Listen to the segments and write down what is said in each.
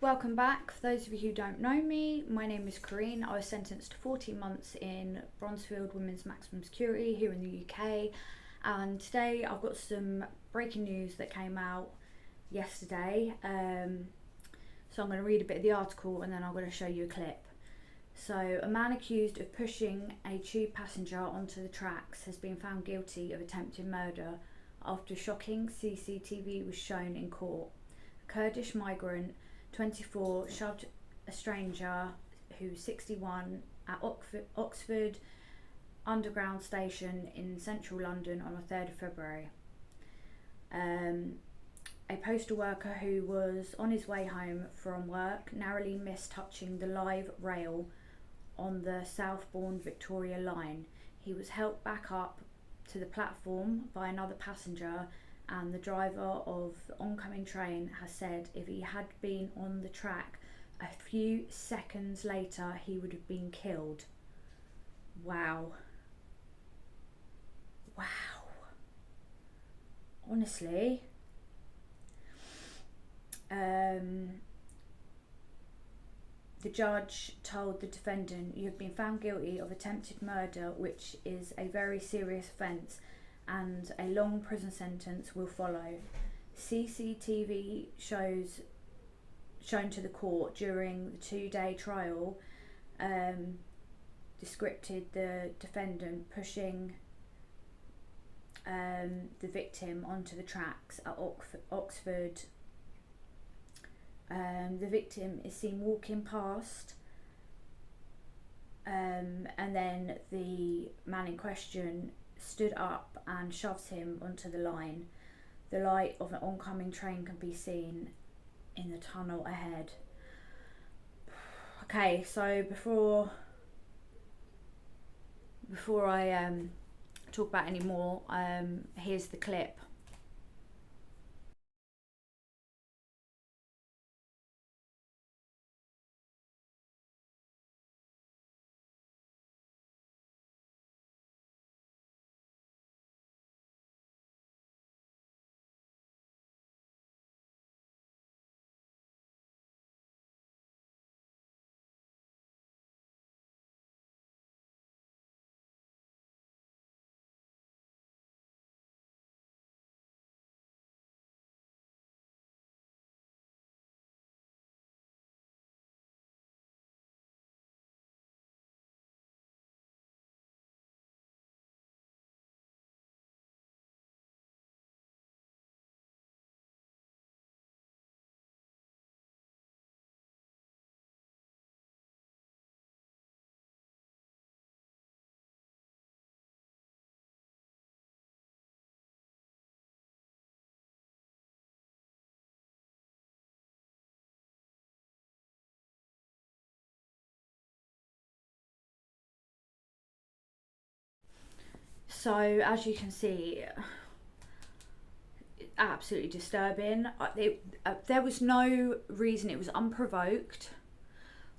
Welcome back. For those of you who don't know me, my name is Corinne. I was sentenced to 14 months in Bronzefield Women's Maximum Security here in the UK, and today I've got some breaking news that came out yesterday. So I'm going to read a bit of the article and then I'm going to show you a clip. So, a man accused of pushing a tube passenger onto the tracks has been found guilty of attempted murder after shocking CCTV was shown in court. A Kurdish migrant, 24, shoved a stranger who's 61 at Oxford Underground Station in central London on the 3rd of February. A postal worker who was on his way home from work narrowly missed touching the live rail on the southbound Victoria line. He was helped back up to the platform by another passenger, and the driver of the oncoming train has said if he had been on the track a few seconds later he would have been killed. Wow. Honestly, the judge told the defendant, "You have been found guilty of attempted murder, which is a very serious offence, and a long prison sentence will follow." CCTV shown to the court during the 2-day trial described the defendant pushing the victim onto the tracks at Oxford. The victim is seen walking past, and then the man in question stood up and shoves him onto the line. The light of an oncoming train can be seen in the tunnel ahead. Okay, so before I talk about any more, here's the clip. So as you can see, absolutely disturbing. There was no reason, it was unprovoked.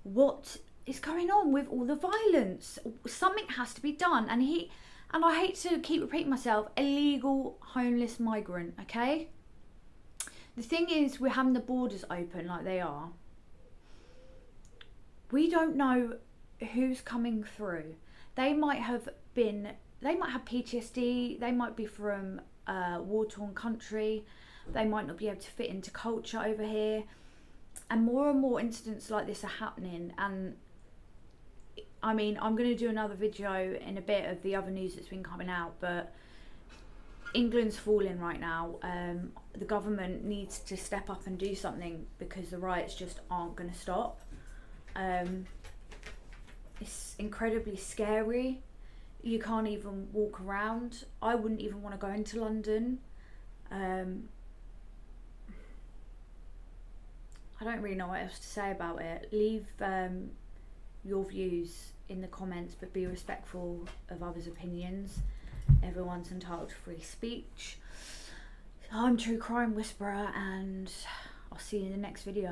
What is going on with all the violence? Something has to be done. And I hate to keep repeating myself, illegal homeless migrant, okay? The thing is, we're having the borders open like they are. We don't know who's coming through. They might have PTSD, they might be from war-torn country, they might not be able to fit into culture over here, and more incidents like this are happening. And I mean, I'm going to do another video in a bit of the other news that's been coming out, but England's falling right now. The government needs to step up and do something because the riots just aren't going to stop. It's incredibly scary. You can't even walk around. I wouldn't even want to go into London. I don't really know what else to say about it. Leave your views in the comments, but be respectful of others' opinions. Everyone's entitled to free speech. I'm True Crime Whisperer, and I'll see you in the next video.